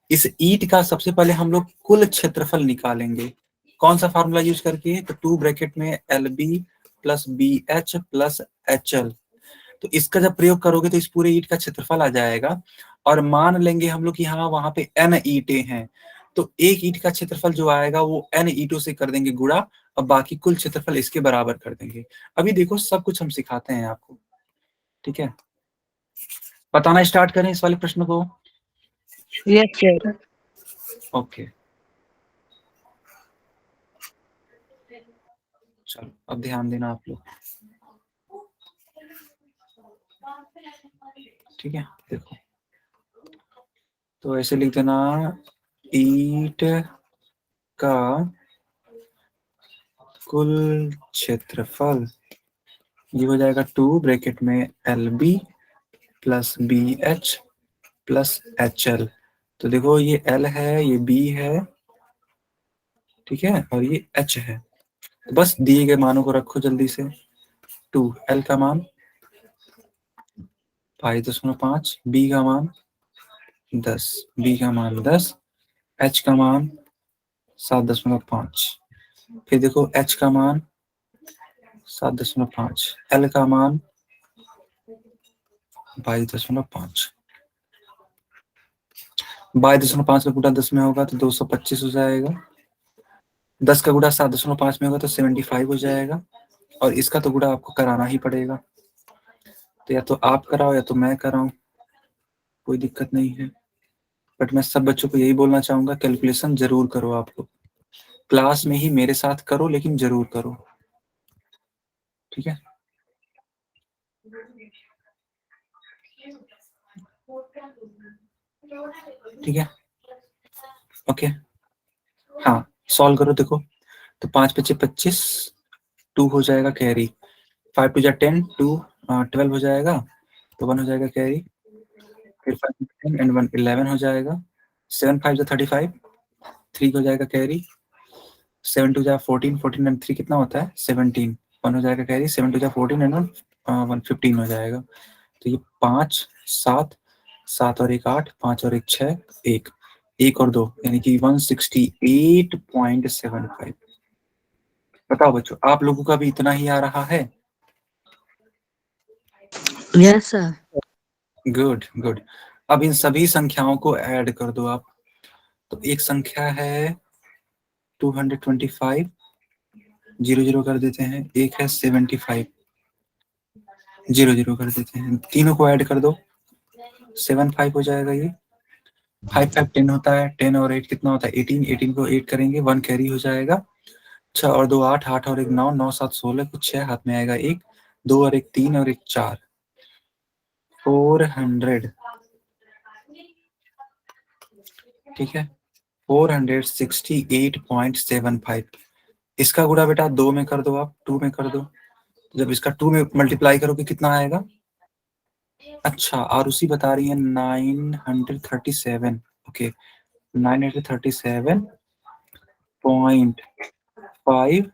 इस ईंट का सबसे पहले हम लोग कुल क्षेत्रफल निकालेंगे। कौन सा फार्मूला यूज करके, तो 2 ब्रैकेट में LB plus BH plus HL। तो इसका जब प्रयोग करोगे तो इस पूरे ईंट का क्षेत्रफल आ जाएगा और मान लेंगे हम लोग कि हाँ वहां पे n ईंटें हैं, तो एक ईंट का क्षेत्रफल जो आएगा वो n ईंटों से कर देंगे गुणा, और बाकी कुल क्षेत्रफल इसके बराबर कर देंगे। अभी देखो सब कुछ हम सिखाते हैं आपको, ठीक है। बताना स्टार्ट करें इस वाले प्रश्न को। Yes sir. ओके, चलो अब ध्यान देना आप लोग, ठीक है। देखो तो ऐसे लिख देना, ईंट का कुल क्षेत्रफल ये हो जाएगा 2 ब्रैकेट में LB plus BH plus HL। तो देखो ये L है, ये B है, ठीक है, और ये H है। तो बस दिए गए मानों को रखो जल्दी से। 2 L का मान 5.5, B का मान 10, B का मान 10, H का मान 7.5, फिर देखो H का मान 7.5, L का मान 22.5। 22.5 का गुणा 10 में होगा तो 225 हो जाएगा, 10 का गुणा 7.5 में होगा तो 75 हो जाएगा, और इसका तो गुणा आपको कराना ही पड़ेगा। तो या तो आप कराओ या तो मैं कराऊं, कोई दिक्कत नहीं है। बट मैं सब बच्चों को यही बोलना चाहूंगा, कैलकुलेशन जरूर करो आप लोग, क्लास में ही मेरे साथ करो, लेकिन जरूर करो, ठीक है। ठीक है, ओके। हाँ सॉल्व करो, देखो तो 5 × 5 = 25, 2 हो जाएगा कैरी, 5 × 2 = 10, 2 12 हो जाएगा, तो 1 हो जाएगा कैरी, फिर 5 × 10 and 1 11 हो जाएगा, 7 × 5 = 35, 3 हो जाएगा कैरी, 7 × 2 = 14, 14 and 3 कितना होता है 17, 1 हो जाएगा कैरी, 7 × 2 = 14 and 1 15 हो जाएगा। तो ये 5 7 7 और 1 8, 5 और 1 6, 1 और 2 यानी कि 168.75। बताओ बच्चों, आप लोगों का भी इतना ही आ रहा है? Yes sir. Good good. अब इन सभी संख्याओं को ऐड कर दो आप। तो एक संख्या है 225, 0 0 कर देते हैं, एक है 75, 0 0 कर देते हैं, तीनों को ऐड कर दो, 7 5 हो जाएगा। ये 5 5 10 होता है, 10 और 8 कितना होता है 18, 18 को 8 करेंगे, 1 कैरी हो जाएगा, 6 और 2 8, 8 और 1 9, 9 7 16, कुछ 6 हाथ में आएगा, 1 2 और 1 3 और 1 4, 400, ठीक है, 468.75। इसका गुणा बेटा 2 में कर दो, आप 2 में कर दो, जब इसका 2 में मल्टीप्लाई करोगे कितना आएगा? अच्छा, और उसी बता रही है 937, ओके, 937.5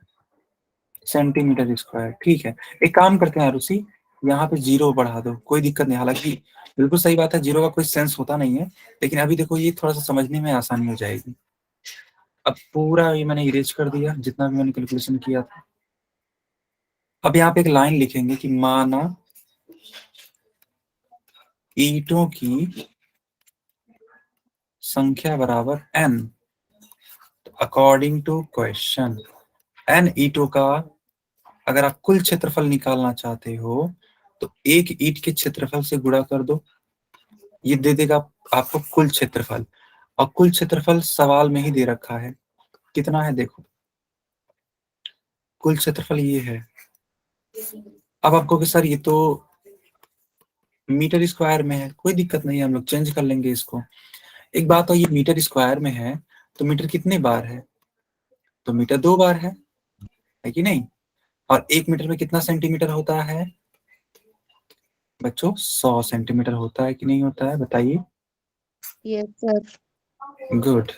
सेंटीमीटर स्क्वायर, ठीक है। एक काम करते हैं आरुषि, यहाँ पे 0 बढ़ा दो, कोई दिक्कत नहीं, हालांकि बिल्कुल सही बात है, 0 का कोई सेंस होता नहीं है, लेकिन अभी देखो ये थोड़ा सा समझने में आसानी हो जाएगी। अब पूरा ये मैंने इरेज कर दिया जितना भी मैंने कैलकुलेशन किया था। अब यहाँ पे एक लाइन लिखेंगे कि माना ईंटों की संख्या बराबर n, according to question n ईंटों का अगर आप कुल क्षेत्रफल निकालना चाहते हो तो एक ईंट के क्षेत्रफल से गुणा कर दो, ये दे देगा आपको कुल क्षेत्रफल, और कुल क्षेत्रफल सवाल में ही दे रखा है, कितना है देखो, कुल क्षेत्रफल ये है। अब आपको कि सर ये तो मीटर स्क्वायर में है, कोई दिक्कत नहीं है, हम लोग चेंज कर लेंगे इसको। एक बात तो ये मीटर स्क्वायर में है तो मीटर कितने बार है, तो मीटर 2 बार है कि नहीं, और 1 मीटर में कितना सेंटीमीटर होता है बच्चों? 100 सेंटीमीटर होता है कि नहीं होता है, बताइए। Yes sir. गुड।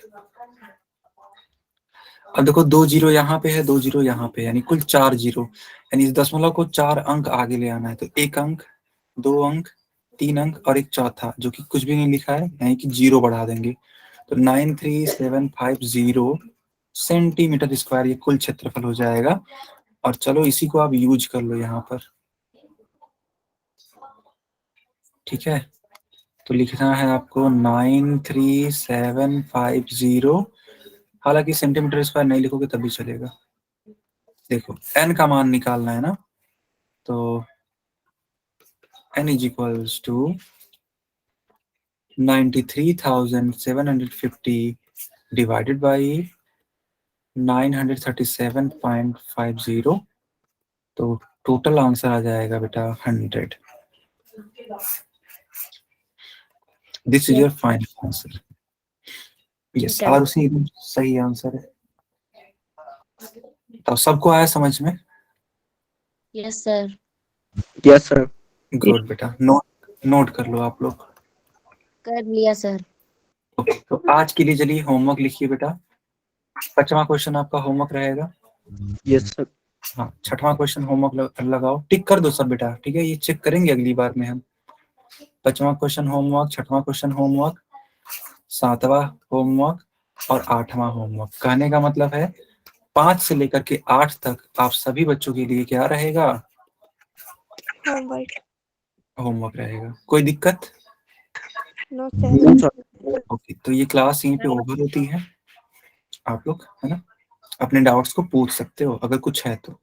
अब देखो 2 0 यहाँ पे है, 2 0 यहाँ पे, यानी कुल 4 0, यानी इस दशमलव को 4 अंक आगे ले आना है, तो 1 अंक 2 अंक 3 अंक और एक चौथा जो कि कुछ भी नहीं लिखा है, यानी कि 0 बढ़ा देंगे, तो 93750 सेंटीमीटर स्क्वायर ये कुल क्षेत्रफल हो जाएगा। और चलो इसी को आप यूज कर लो यहाँ पर, ठीक है। तो लिखना है आपको 93750। हालांकि सेंटीमीटर स्क्वायर नहीं लिखोगे तभी चलेगा। देखो n का मान निकालना है ना, तो n is equals to 93,750 divided by 937.50। तो टोटल आंसर आ जाएगा बेटा 100। This is your final answer. Yes, ठीक है। और उसी सही आंसर है। तो सबको आया समझ में? Yes sir. Yes sir. Good बेटा, नोट कर लो आप लोग। कर लिया सर। ओके, तो आज के लिए चलिए होमवर्क लिखिए बेटा। 5वां क्वेश्चन आपका होमवर्क रहेगा। Yes sir. हाँ, 6वां क्वेश्चन होमवर्क लगाओ, टिक कर दो सब बेटा, ठीक है? ये चेक करेंगे अगली बार में हम। 5वां क्वेश्चन होमवर्क, 6वां क्वेश्चन होमवर्क, 7वां होमवर्क और 8वां होमवर्क। कहने का मतलब है 5 से लेकर के 8 तक आप सभी बच्चों के लिए क्या रहेगा? होमवर्क। होमवर्क रहेगा। कोई दिक्कत? No no sir. Sir. Okay, तो ये क्लास यहीं पे ओवर होती है। आप लोग है ना अपने डाउट्स को पूछ सकते हो अगर कुछ है तो।